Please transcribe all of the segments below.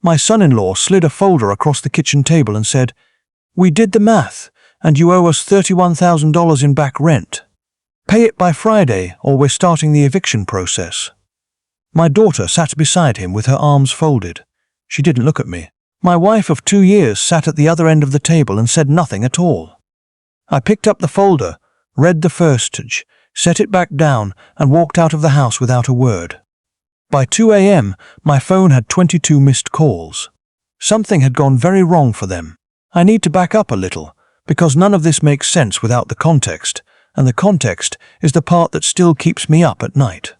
My son-in-law slid a folder across the kitchen table and said, "We did the math, and you owe us $31,000 in back rent. Pay it by Friday or we're starting the eviction process." My daughter sat beside him with her arms folded. She didn't look at me. My wife of 2 years sat at the other end of the table and said nothing at all. I picked up the folder, read the first page, set it back down, and walked out of the house without a word. By 2 a.m., my phone had 22 missed calls. Something had gone very wrong for them. I need to back up a little, because none of this makes sense without the context, and the context is the part that still keeps me up at night.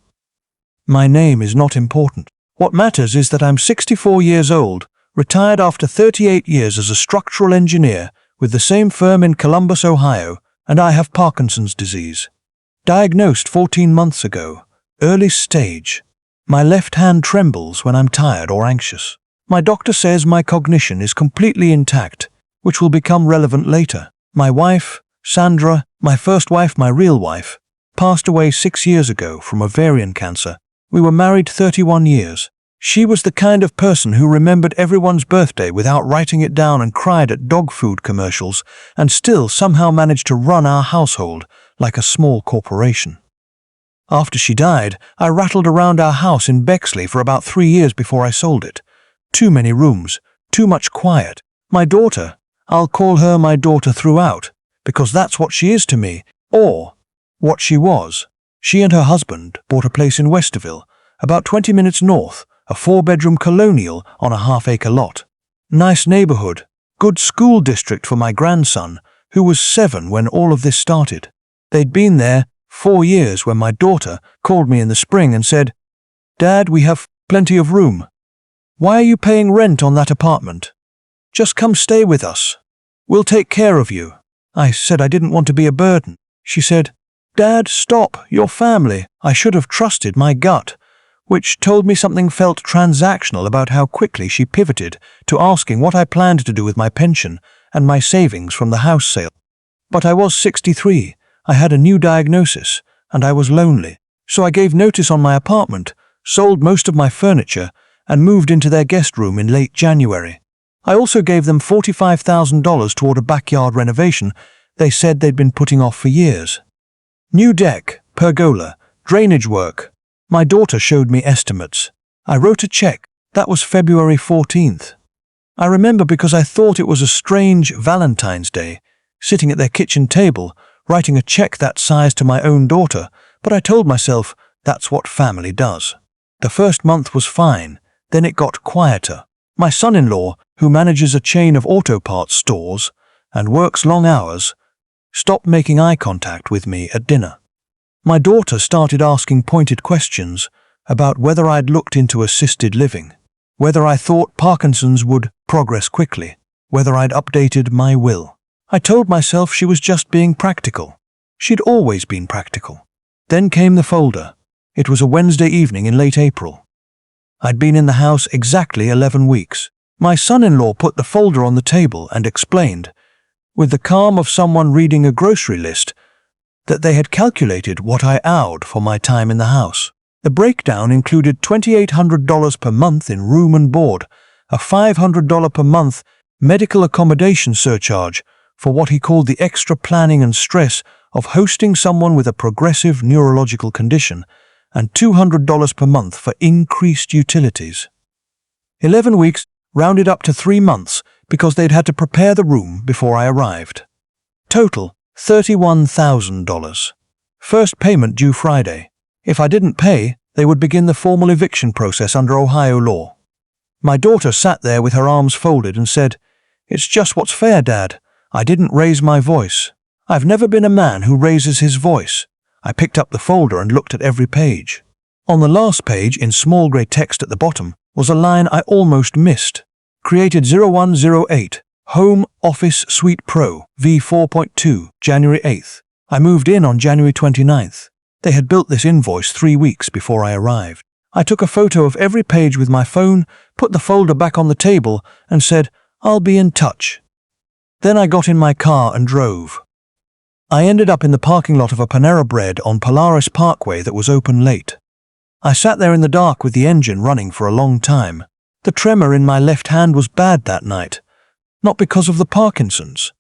My name is not important. What matters is that I'm 64 years old, retired after 38 years as a structural engineer with the same firm in Columbus, Ohio, and I have Parkinson's disease. Diagnosed 14 months ago, early stage. My left hand trembles when I'm tired or anxious. My doctor says my cognition is completely intact, which will become relevant later. My wife, Sandra, my first wife, my real wife, passed away 6 years ago from ovarian cancer. We were married 31 years. She was the kind of person who remembered everyone's birthday without writing it down and cried at dog food commercials and still somehow managed to run our household like a small corporation. After she died, I rattled around our house in Bexley for about 3 years before I sold it. Too many rooms, too much quiet. My daughter, I'll call her my daughter throughout, because that's what she is to me, or what she was. She and her husband bought a place in Westerville, about 20 minutes north, a 4-bedroom colonial on a half-acre lot. Nice neighborhood, good school district for my grandson, who was 7 when all of this started. They'd been there 4 years when my daughter called me in the spring and said, "Dad, we have plenty of room. Why are you paying rent on that apartment? Just come stay with us. We'll take care of you." I said I didn't want to be a burden. She said, "Dad, stop, your family." I should have trusted my gut, which told me something felt transactional about how quickly she pivoted to asking what I planned to do with my pension and my savings from the house sale. But I was 63, I had a new diagnosis, and I was lonely. So I gave notice on my apartment, sold most of my furniture, and moved into their guest room in late January. I also gave them $45,000 toward a backyard renovation they said they'd been putting off for years. New deck, pergola, drainage work. My daughter showed me estimates. I wrote a check. That was February 14th. I remember because I thought it was a strange Valentine's Day, sitting at their kitchen table, writing a check that size to my own daughter, but I told myself that's what family does. The first month was fine, then it got quieter. My son-in-law, who manages a chain of auto parts stores and works long hours, stopped making eye contact with me at dinner. My daughter started asking pointed questions about whether I'd looked into assisted living, whether I thought Parkinson's would progress quickly, whether I'd updated my will. I told myself she was just being practical. She'd always been practical. Then came the folder. It was a Wednesday evening in late April. I'd been in the house exactly 11 weeks. My son-in-law put the folder on the table and explained, with the calm of someone reading a grocery list, that they had calculated what I owed for my time in the house. The breakdown included $2,800 per month in room and board, a $500 per month medical accommodation surcharge for what he called the extra planning and stress of hosting someone with a progressive neurological condition, and $200 per month for increased utilities. 11 weeks rounded up to 3 months because they'd had to prepare the room before I arrived. Total, $31,000. First payment due Friday. If I didn't pay, they would begin the formal eviction process under Ohio law. My daughter sat there with her arms folded and said, "It's just what's fair, Dad. I didn't raise my voice. I've never been a man who raises his voice." I picked up the folder and looked at every page. On the last page, in small grey text at the bottom, was a line I almost missed. Created 0108, Home Office Suite Pro, V4.2, January 8th. I moved in on January 29th. They had built this invoice 3 weeks before I arrived. I took a photo of every page with my phone, put the folder back on the table, and said, "I'll be in touch." Then I got in my car and drove. I ended up in the parking lot of a Panera Bread on Polaris Parkway that was open late. I sat there in the dark with the engine running for a long time. The tremor in my left hand was bad that night, not because of the Parkinson's,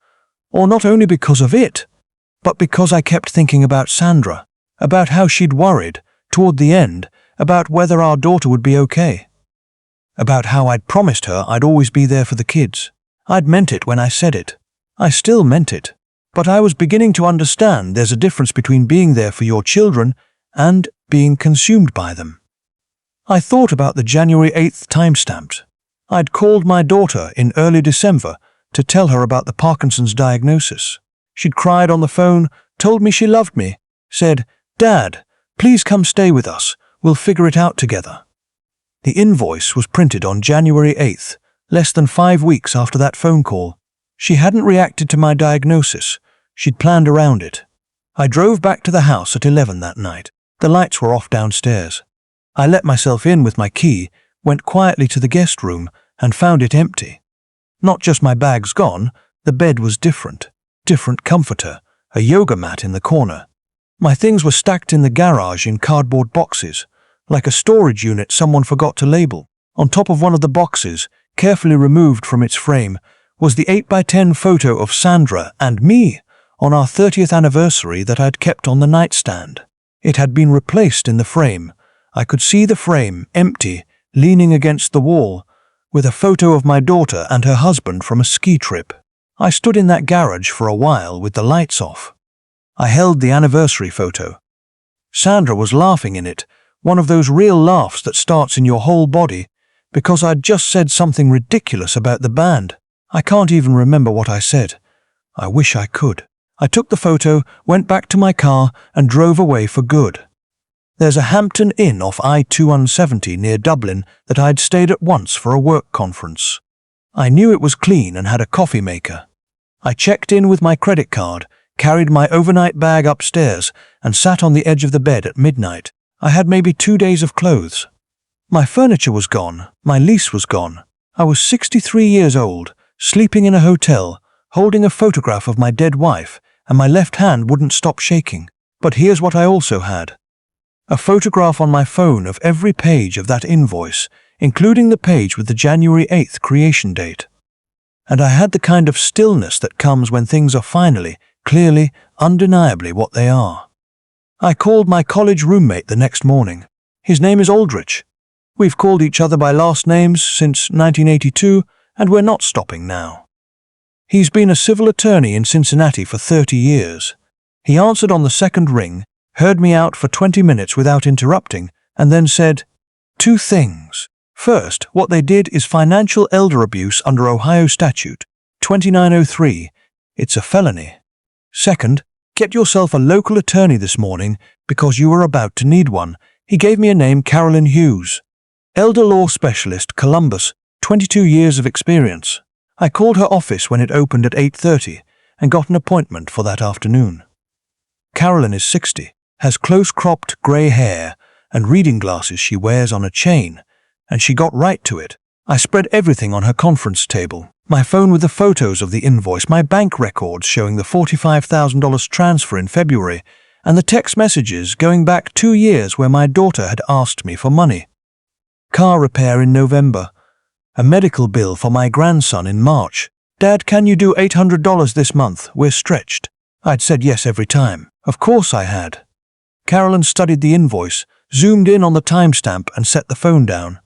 or not only because of it, but because I kept thinking about Sandra, about how she'd worried, toward the end, about whether our daughter would be okay. About how I'd promised her I'd always be there for the kids. I'd meant it when I said it. I still meant it. But I was beginning to understand there's a difference between being there for your children and being consumed by them. I thought about the January 8th timestamp. I'd called my daughter in early December to tell her about the Parkinson's diagnosis. She'd cried on the phone, told me she loved me, said, "Dad, please come stay with us. We'll figure it out together." The invoice was printed on January 8th, less than 5 weeks after that phone call. She hadn't reacted to my diagnosis. She'd planned around it. I drove back to the house at 11 that night. The lights were off downstairs. I let myself in with my key, went quietly to the guest room, and found it empty. Not just my bags gone, the bed was different. Different comforter, a yoga mat in the corner. My things were stacked in the garage in cardboard boxes, like a storage unit someone forgot to label. On top of one of the boxes, carefully removed from its frame, was the 8x10 photo of Sandra and me on our 30th anniversary that I'd kept on the nightstand. It had been replaced in the frame. I could see the frame, empty, leaning against the wall, with a photo of my daughter and her husband from a ski trip. I stood in that garage for a while with the lights off. I held the anniversary photo. Sandra was laughing in it, one of those real laughs that starts in your whole body, because I'd just said something ridiculous about the band. I can't even remember what I said. I wish I could. I took the photo, went back to my car, and drove away for good. There's a Hampton Inn off I-270 near Dublin that I'd stayed at once for a work conference. I knew it was clean and had a coffee maker. I checked in with my credit card, carried my overnight bag upstairs, and sat on the edge of the bed at midnight. I had maybe 2 days of clothes. My furniture was gone. My lease was gone. I was 63 years old, sleeping in a hotel, holding a photograph of my dead wife, and my left hand wouldn't stop shaking. But here's what I also had. A photograph on my phone of every page of that invoice, including the page with the January 8th creation date. And I had the kind of stillness that comes when things are finally, clearly, undeniably what they are. I called my college roommate the next morning. His name is Aldrich. We've called each other by last names since 1982, and we're not stopping now. He's been a civil attorney in Cincinnati for 30 years. He answered on the second ring, heard me out for 20 minutes without interrupting, and then said, 2 things. First, what they did is financial elder abuse under Ohio Statute 2903. It's a felony. Second, get yourself a local attorney this morning because you are about to need one. He gave me a name, Carolyn Hughes. Elder law specialist, Columbus, 22 years of experience. I called her office when it opened at 8:30 and got an appointment for that afternoon. Carolyn is 60, has close-cropped grey hair and reading glasses she wears on a chain, and she got right to it. I spread everything on her conference table. My phone with the photos of the invoice, my bank records showing the $45,000 transfer in February, and the text messages going back 2 years where my daughter had asked me for money. Car repair in November. A medical bill for my grandson in March. Dad, can you do $800 this month? We're stretched. I'd said yes every time. Of course I had. Carolyn studied the invoice, zoomed in on the timestamp, and set the phone down.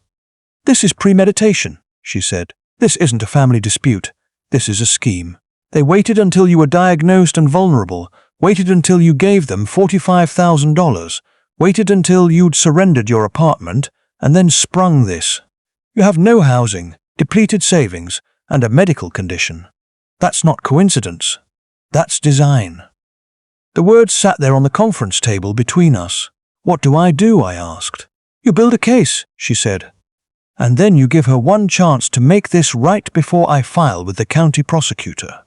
This is premeditation, she said. This isn't a family dispute. This is a scheme. They waited until you were diagnosed and vulnerable, waited until you gave them $45,000, waited until you'd surrendered your apartment, and then sprung this. You have no housing, depleted savings, and a medical condition. That's not coincidence. That's design. The words sat there on the conference table between us. What do? I asked. You build a case, she said. And then you give her one chance to make this right before I file with the county prosecutor.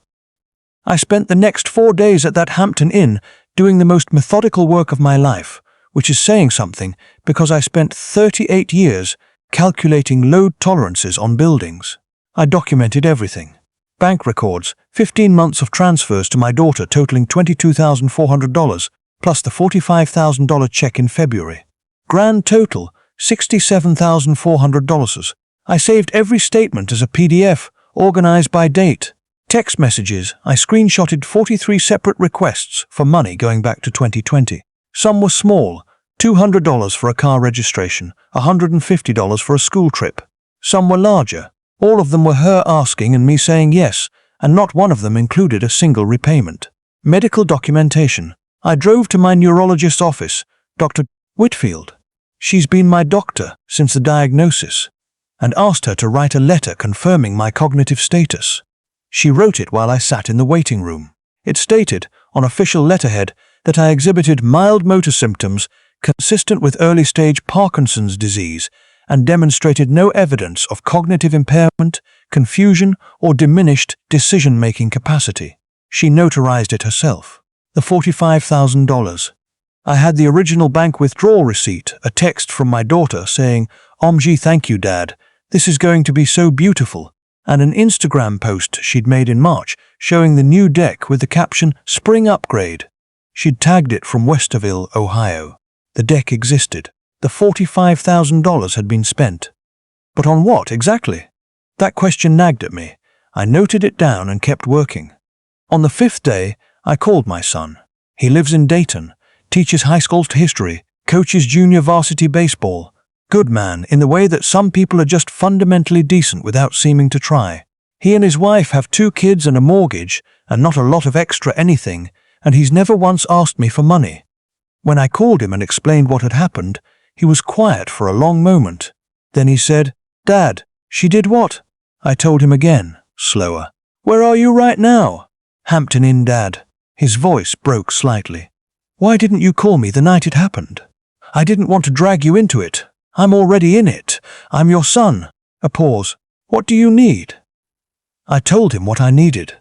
I spent the next 4 days at that Hampton Inn doing the most methodical work of my life, which is saying something because I spent 38 years calculating load tolerances on buildings. I documented everything. Bank records, 15 months of transfers to my daughter totaling $22,400, plus the $45,000 check in February. Grand total, $67,400. I saved every statement as a PDF, organized by date. Text messages, I screenshotted 43 separate requests for money going back to 2020. Some were small, $200 for a car registration, $150 for a school trip. Some were larger. All of them were her asking and me saying yes, and not one of them included a single repayment. Medical documentation. I drove to my neurologist's office, Dr. Whitfield. She's been my doctor since the diagnosis, and asked her to write a letter confirming my cognitive status. She wrote it while I sat in the waiting room. It stated, on official letterhead, that I exhibited mild motor symptoms consistent with early-stage Parkinson's disease and demonstrated no evidence of cognitive impairment, confusion, or diminished decision-making capacity. She notarized it herself. The $45,000. I had the original bank withdrawal receipt, a text from my daughter saying, "OMG, thank you, Dad. This is going to be so beautiful," and an Instagram post she'd made in March showing the new deck with the caption, "Spring Upgrade." She'd tagged it from Westerville, Ohio. The deck existed. The $45,000 had been spent. But on what exactly? That question nagged at me. I noted it down and kept working. On the 5th day, I called my son. He lives in Dayton, teaches high school history, coaches junior varsity baseball. Good man in the way that some people are just fundamentally decent without seeming to try. He and his wife have 2 kids and a mortgage and not a lot of extra anything, and he's never once asked me for money. When I called him and explained what had happened, he was quiet for a long moment. Then he said, "Dad, she did what?" I told him again, slower. "Where are you right now?" "Hampton Inn, Dad." His voice broke slightly. "Why didn't you call me the night it happened?" "I didn't want to drag you into it. I'm already in it. I'm your son." A pause. "What do you need?" I told him what I needed.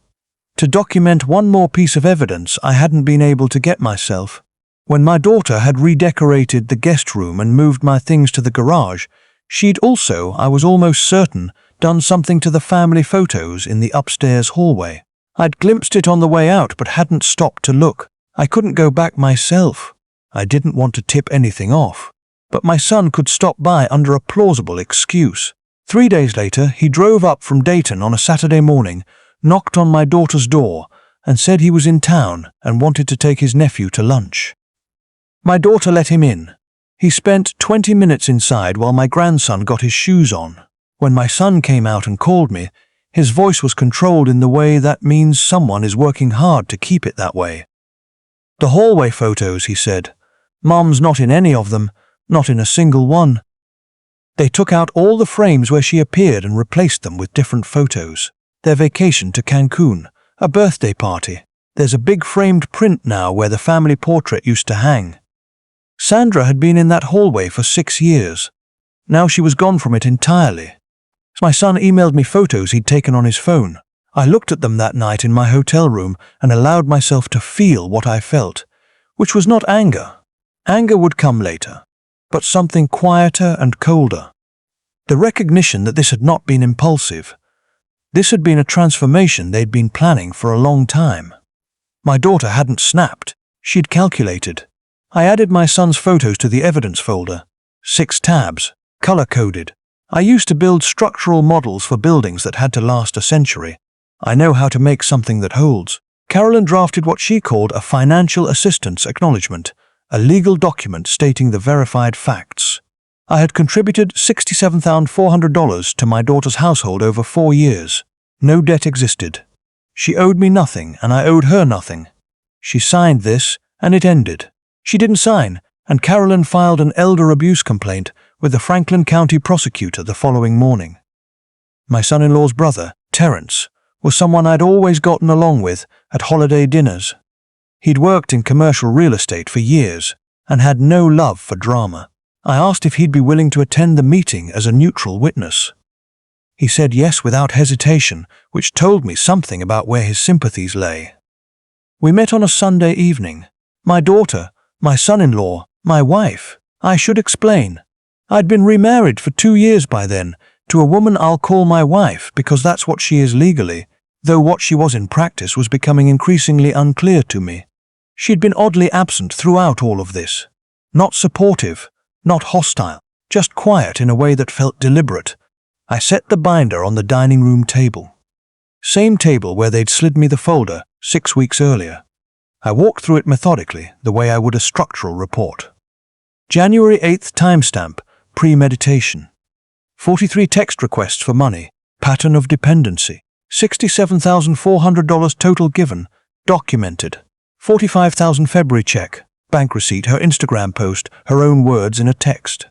To document one more piece of evidence I hadn't been able to get myself. When my daughter had redecorated the guest room and moved my things to the garage, she'd also, I was almost certain, done something to the family photos in the upstairs hallway. I'd glimpsed it on the way out but hadn't stopped to look. I couldn't go back myself. I didn't want to tip anything off. But my son could stop by under a plausible excuse. 3 days later, he drove up from Dayton on a Saturday morning, knocked on my daughter's door, and said he was in town and wanted to take his nephew to lunch. My daughter let him in. He spent 20 minutes inside while my grandson got his shoes on. When my son came out and called me, his voice was controlled in the way that means someone is working hard to keep it that way. "The hallway photos," he said. "Mom's not in any of them, not in a single one." They took out all the frames where she appeared and replaced them with different photos. Their vacation to Cancun, a birthday party. There's a big framed print now where the family portrait used to hang. Sandra had been in that hallway for 6 years. Now she was gone from it entirely. My son emailed me photos he'd taken on his phone. I looked at them that night in my hotel room and allowed myself to feel what I felt, which was not anger. Anger would come later, but something quieter and colder. The recognition that this had not been impulsive. This had been a transformation they'd been planning for a long time. My daughter hadn't snapped. She'd calculated. I added my son's photos to the evidence folder. 6 tabs, color-coded. I used to build structural models for buildings that had to last a century. I know how to make something that holds. Carolyn drafted what she called a financial assistance acknowledgement, a legal document stating the verified facts. I had contributed $67,400 to my daughter's household over 4 years. No debt existed. She owed me nothing, and I owed her nothing. She signed this, and it ended. She didn't sign, and Carolyn filed an elder abuse complaint with the Franklin County prosecutor the following morning. My son-in-law's brother, Terrence, was someone I'd always gotten along with at holiday dinners. He'd worked in commercial real estate for years and had no love for drama. I asked if he'd be willing to attend the meeting as a neutral witness. He said yes without hesitation, which told me something about where his sympathies lay. We met on a Sunday evening. My daughter, my son-in-law, my wife. I should explain. I'd been remarried for 2 years by then, to a woman I'll call my wife because that's what she is legally, though what she was in practice was becoming increasingly unclear to me. She'd been oddly absent throughout all of this. Not supportive, not hostile, just quiet in a way that felt deliberate. I set the binder on the dining room table. Same table where they'd slid me the folder 6 weeks earlier. I walked through it methodically, the way I would a structural report. January 8th timestamp, premeditation. 43 text requests for money, pattern of dependency. $67,400 total given, documented. 45,000 February check, bank receipt, her Instagram post, her own words in a text.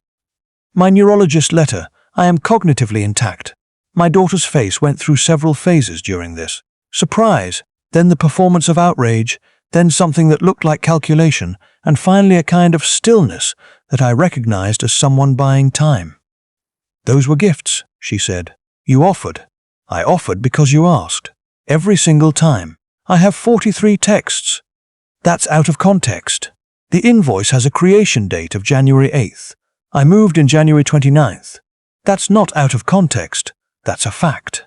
My neurologist letter, I am cognitively intact. My daughter's face went through several phases during this. Surprise, then the performance of outrage, then something that looked like calculation, and finally a kind of stillness that I recognized as someone buying time. Those were gifts, she said. You offered. I offered because you asked. Every single time. I have 43 texts. That's out of context. The invoice has a creation date of January 8th. I moved in January 29th. That's not out of context. That's a fact.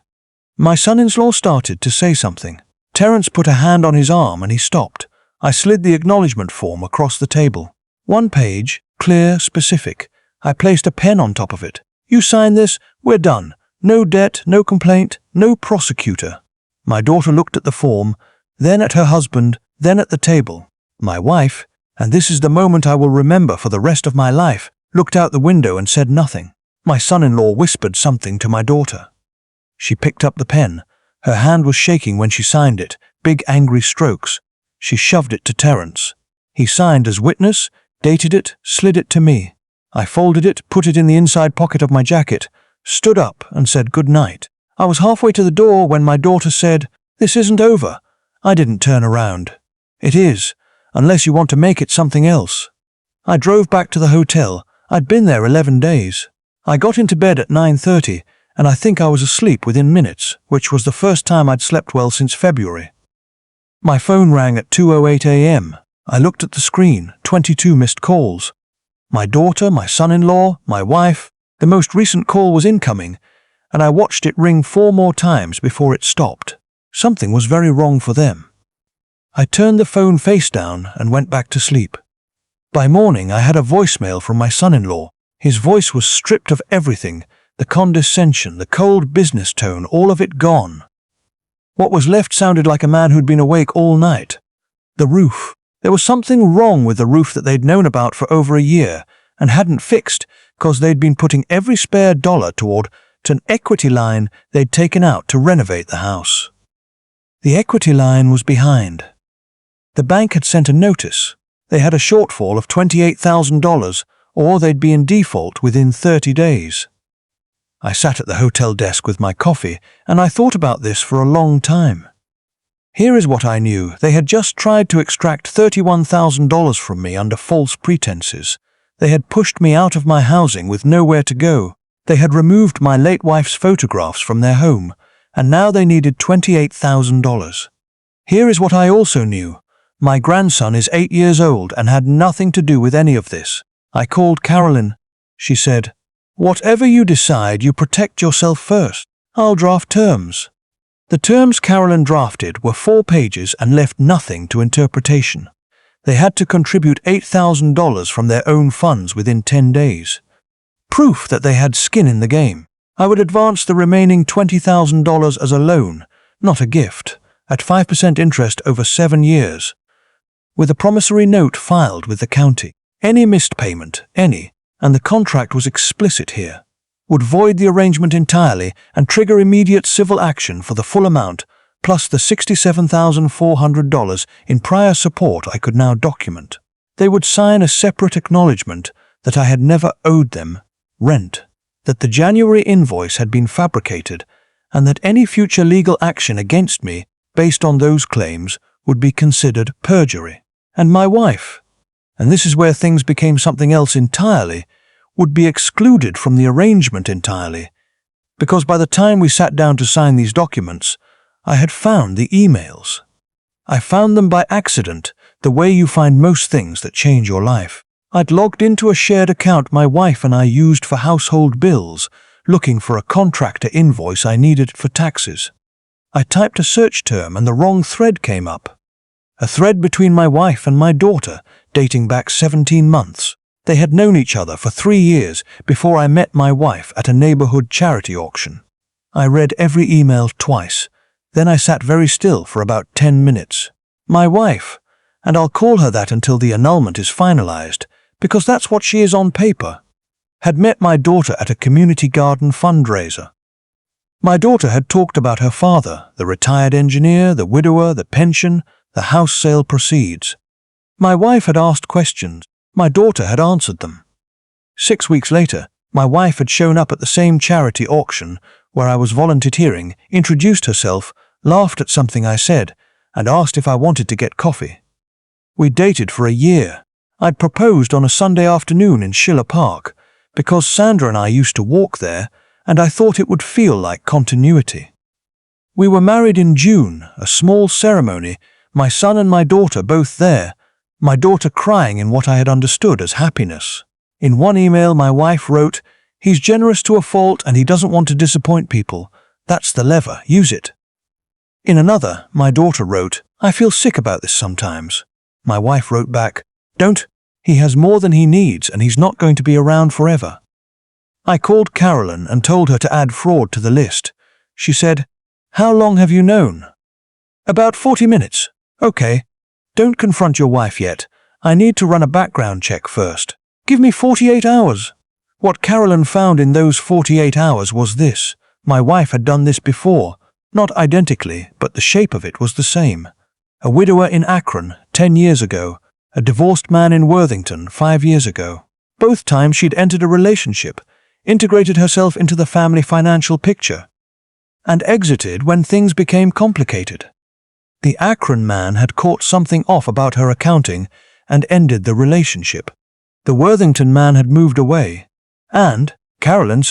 My son-in-law started to say something. Terence put a hand on his arm and he stopped. I slid the acknowledgement form across the table. 1 page, clear, specific. I placed a pen on top of it. You sign this, we're done. No debt, no complaint, no prosecutor. My daughter looked at the form, then at her husband, then at the table. My wife, and this is the moment I will remember for the rest of my life, looked out the window and said nothing. My son-in-law whispered something to my daughter. She picked up the pen. Her hand was shaking when she signed it, big angry strokes. She shoved it to Terence. He signed as witness, dated it, slid it to me. I folded it, put it in the inside pocket of my jacket, stood up and said good night. I was halfway to the door when my daughter said, "This isn't over." I didn't turn around. It is, unless you want to make it something else. I drove back to the hotel. I'd been there 11 days. I got into bed at 9:30, and I think I was asleep within minutes, which was the first time I'd slept well since February. My phone rang at 2:08 a.m. I looked at the screen, 22 missed calls. My daughter, my son-in-law, my wife. The most recent call was incoming, and I watched it ring 4 more times before it stopped. Something was very wrong for them. I turned the phone face down and went back to sleep. By morning, I had a voicemail from my son-in-law. His voice was stripped of everything, the condescension, the cold business tone, all of it gone. What was left sounded like a man who'd been awake all night. The roof. There was something wrong with the roof that they'd known about for over a year and hadn't fixed because they'd been putting every spare dollar toward an equity line they'd taken out to renovate the house. The equity line was behind. The bank had sent a notice. They had a shortfall of $28,000, or they'd be in default within 30 days. I sat at the hotel desk with my coffee, and I thought about this for a long time. Here is what I knew. They had just tried to extract $31,000 from me under false pretenses. They had pushed me out of my housing with nowhere to go. They had removed my late wife's photographs from their home, and now they needed $28,000. Here is what I also knew. My grandson is 8 years old and had nothing to do with any of this. I called Carolyn. She said, "Whatever you decide, you protect yourself first. I'll draft terms." The terms Carolyn drafted were 4 pages and left nothing to interpretation. They had to contribute $8,000 from their own funds within 10 days. Proof that they had skin in the game. I would advance the remaining $20,000 as a loan, not a gift, at 5% interest over 7 years, with a promissory note filed with the county. Any missed payment, and the contract was explicit here, would void the arrangement entirely and trigger immediate civil action for the full amount, plus the $67,400 in prior support I could now document. They would sign a separate acknowledgement that I had never owed them rent, that the January invoice had been fabricated, and that any future legal action against me based on those claims would be considered perjury. And my wife, and this is where things became something else entirely, would be excluded from the arrangement entirely, because by the time we sat down to sign these documents, I had found the emails. I found them by accident, the way you find most things that change your life. I'd logged into a shared account my wife and I used for household bills, looking for a contractor invoice I needed for taxes. I typed a search term and the wrong thread came up. A thread between my wife and my daughter, dating back 17 months. They had known each other for 3 years before I met my wife at a neighborhood charity auction. I read every email twice. Then I sat very still for about 10 minutes. My wife, and I'll call her that until the annulment is finalized, because that's what she is on paper, had met my daughter at a community garden fundraiser. My daughter had talked about her father, the retired engineer, the widower, the pension, the house sale proceeds. My wife had asked questions. My daughter had answered them. 6 weeks later, my wife had shown up at the same charity auction where I was volunteering, introduced herself, laughed at something I said, and asked if I wanted to get coffee. We dated for a year. I'd proposed on a Sunday afternoon in Schiller Park because Sandra and I used to walk there, and I thought it would feel like continuity. We were married in June, a small ceremony, my son and my daughter both there, my daughter crying in what I had understood as happiness. In one email my wife wrote, "He's generous to a fault and he doesn't want to disappoint people. That's the lever, use it." In another, my daughter wrote, "I feel sick about this sometimes." My wife wrote back, "Don't. He has more than he needs and he's not going to be around forever." I called Carolyn and told her to add fraud to the list. She said, "How long have you known?" "About 40 minutes. Okay. Don't confront your wife yet. I need to run a background check first. Give me 48 hours. What Carolyn found in those 48 hours was this. My wife had done this before. Not identically, but the shape of it was the same. A widower in Akron 10 years ago. A divorced man in Worthington 5 years ago. Both times she'd entered a relationship, integrated herself into the family financial picture, and exited when things became complicated. The Akron man had caught something off about her accounting and ended the relationship. The Worthington man had moved away, and, Carolyn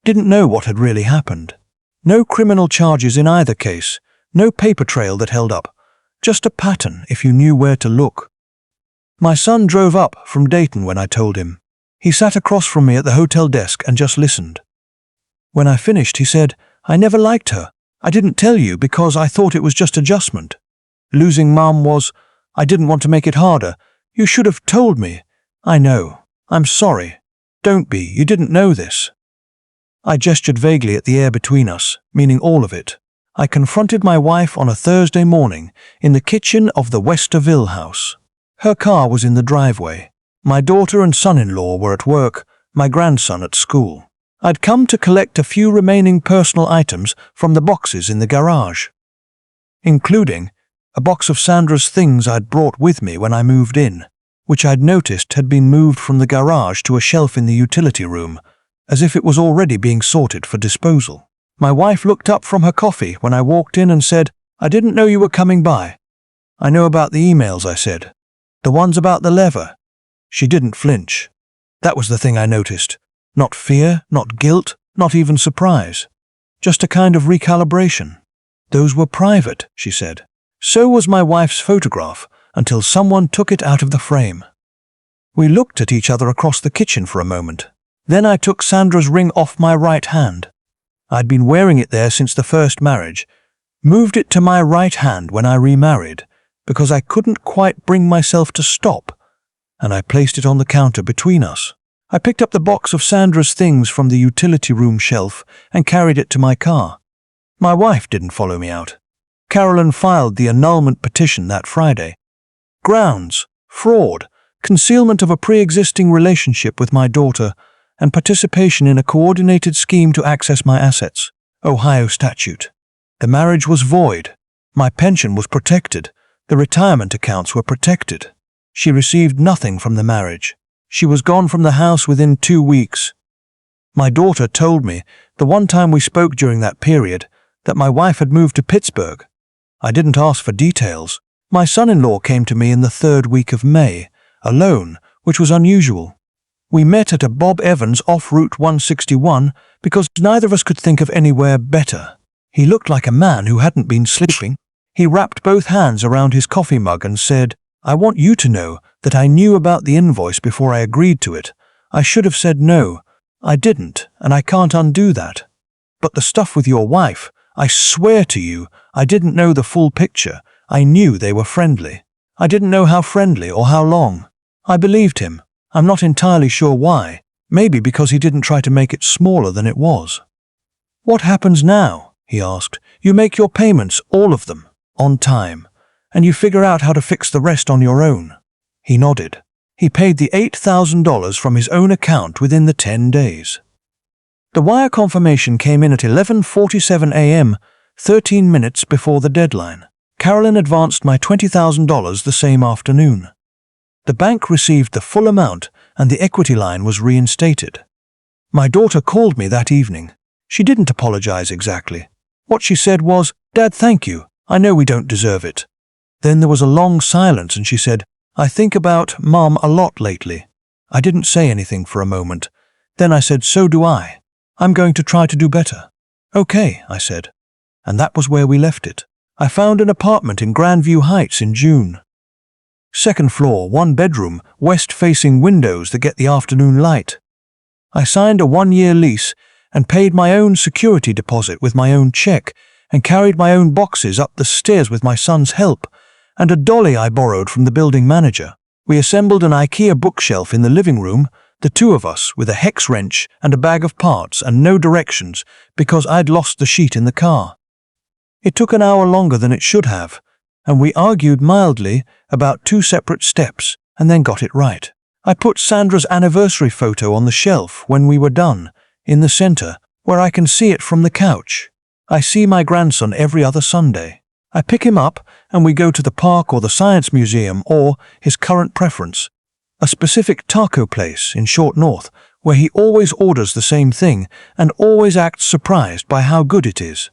didn't know what had really happened. No criminal charges in either case, no paper trail that held up, just a pattern if you knew where to look. My son drove up from Dayton when I told him. He sat across from me at the hotel desk and just listened. When I finished, he said, "I never liked her. I didn't tell you because I thought it was just adjustment. Losing Mom was, I didn't want to make it harder. You should have told me. I know. I'm sorry. Don't be. You didn't know this." I gestured vaguely at the air between us, meaning all of it. I confronted my wife on a Thursday morning in the kitchen of the Westerville house. Her car was in the driveway. My daughter and son-in-law were at work, my grandson at school. I'd come to collect a few remaining personal items from the boxes in the garage, including a box of Sandra's things I'd brought with me when I moved in, which I'd noticed had been moved from the garage to a shelf in the utility room, as if it was already being sorted for disposal. My wife looked up from her coffee when I walked in and said, "I didn't know you were coming by." "I know about the emails," I said. "The ones about the lever." She didn't flinch. That was the thing I noticed. Not fear, not guilt, not even surprise. Just a kind of recalibration. "Those were private," she said. So was my wife's photograph, until someone took it out of the frame. We looked at each other across the kitchen for a moment. Then I took Sandra's ring off my right hand. I'd been wearing it there since the first marriage, moved it to my right hand when I remarried, because I couldn't quite bring myself to stop, and I placed it on the counter between us. I picked up the box of Sandra's things from the utility room shelf and carried it to my car. My wife didn't follow me out. Carolyn filed the annulment petition that Friday. Grounds: fraud, concealment of a pre-existing relationship with my daughter, and participation in a coordinated scheme to access my assets. Ohio statute. The marriage was void. My pension was protected. The retirement accounts were protected. She received nothing from the marriage. She was gone from the house within 2 weeks. My daughter told me, the one time we spoke during that period, that my wife had moved to Pittsburgh. I didn't ask for details. My son-in-law came to me in the 3rd week of May, alone, which was unusual. We met at a Bob Evans off Route 161 because neither of us could think of anywhere better. He looked like a man who hadn't been sleeping. He wrapped both hands around his coffee mug and said, "I want you to know that I knew about the invoice before I agreed to it. I should have said no. I didn't, and I can't undo that. But the stuff with your wife, I swear to you, I didn't know the full picture. I knew they were friendly. I didn't know how friendly or how long. I believed him. I'm not entirely sure why. Maybe because he didn't try to make it smaller than it was. "What happens now?" he asked. "You make your payments, all of them, on time, and you figure out how to fix the rest on your own." He nodded. He paid the $8,000 from his own account within the 10 days. The wire confirmation came in at 11:47 a.m., 13 minutes before the deadline. Carolyn advanced my $20,000 the same afternoon. The bank received the full amount and the equity line was reinstated. My daughter called me that evening. She didn't apologize exactly. What she said was, "Dad, thank you. I know we don't deserve it." Then there was a long silence and she said, "I think about Mom a lot lately." I didn't say anything for a moment. Then I said, "So do I. I'm going to try to do better." "Okay," I said. And that was where we left it. I found an apartment in Grandview Heights in June. Second floor, 1 bedroom, west-facing windows that get the afternoon light. I signed a 1-year lease and paid my own security deposit with my own check and carried my own boxes up the stairs with my son's help and a dolly I borrowed from the building manager. We assembled an IKEA bookshelf in the living room, the two of us, with a hex wrench and a bag of parts and no directions because I'd lost the sheet in the car. It took an hour longer than it should have, and we argued mildly about 2 separate steps and then got it right. I put Sandra's anniversary photo on the shelf when we were done, in the center, where I can see it from the couch. I see my grandson every other Sunday. I pick him up and we go to the park or the science museum or, his current preference, a specific taco place in Short North where he always orders the same thing and always acts surprised by how good it is.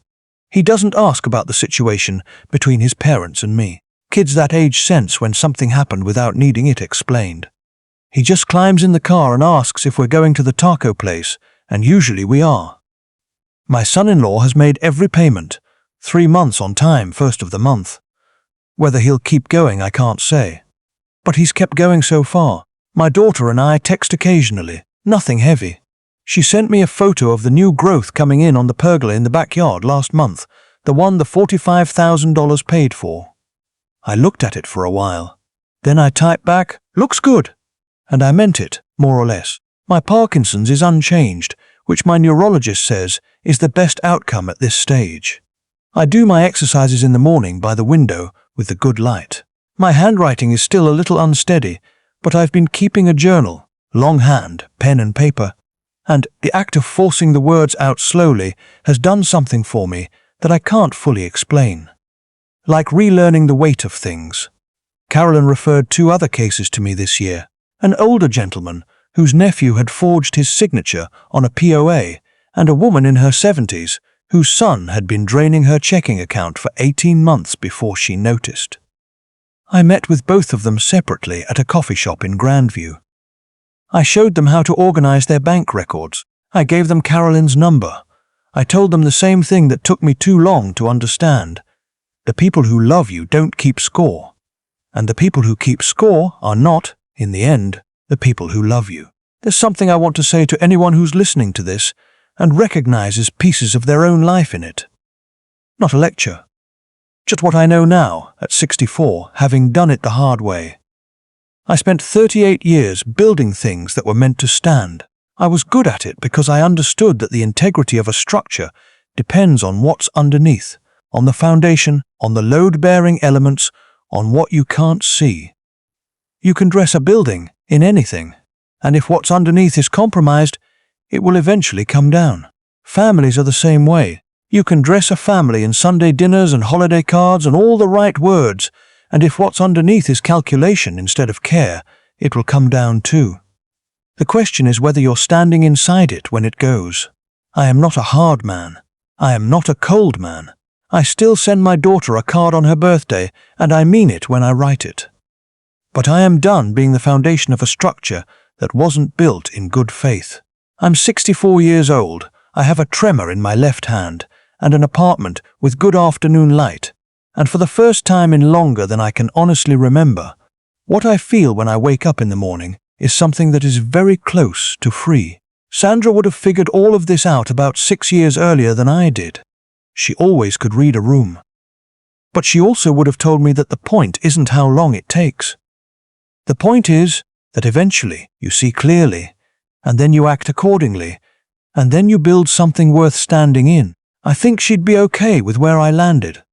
He doesn't ask about the situation between his parents and me. Kids that age sense when something happened without needing it explained. He just climbs in the car and asks if we're going to the taco place, and usually we are. My son-in-law has made every payment, 3 months on time, first of the month. Whether he'll keep going, I can't say. But he's kept going so far. My daughter and I text occasionally, nothing heavy. She sent me a photo of the new growth coming in on the pergola in the backyard last month, the one the $45,000 paid for. I looked at it for a while. Then I typed back, "Looks good." And I meant it, more or less. My Parkinson's is unchanged, which my neurologist says is the best outcome at this stage. I do my exercises in the morning by the window with the good light. My handwriting is still a little unsteady, but I've been keeping a journal, longhand, pen and paper, and the act of forcing the words out slowly has done something for me that I can't fully explain. Like relearning the weight of things. Carolyn referred 2 other cases to me this year. An older gentleman whose nephew had forged his signature on a POA, and a woman in her 70s whose son had been draining her checking account for 18 months before she noticed. I met with both of them separately at a coffee shop in Grandview. I showed them how to organize their bank records. I gave them Carolyn's number. I told them the same thing that took me too long to understand. The people who love you don't keep score. And the people who keep score are not, in the end, the people who love you. There's something I want to say to anyone who's listening to this and recognizes pieces of their own life in it. Not a lecture. Just what I know now, at 64, having done it the hard way. I spent 38 years building things that were meant to stand. I was good at it because I understood that the integrity of a structure depends on what's underneath, on the foundation, on the load-bearing elements, on what you can't see. You can dress a building in anything, and if what's underneath is compromised, it will eventually come down. Families are the same way. You can dress a family in Sunday dinners and holiday cards and all the right words, and if what's underneath is calculation instead of care, it will come down too. The question is whether you're standing inside it when it goes. I am not a hard man. I am not a cold man. I still send my daughter a card on her birthday, and I mean it when I write it. But I am done being the foundation of a structure that wasn't built in good faith. I'm 64 years old. I have a tremor in my left hand and an apartment with good afternoon light. And for the first time in longer than I can honestly remember, what I feel when I wake up in the morning is something that is very close to free. Sandra would have figured all of this out about 6 years earlier than I did. She always could read a room. But she also would have told me that the point isn't how long it takes. The point is, that eventually you see clearly, and then you act accordingly, and then you build something worth standing in. I think she'd be okay with where I landed.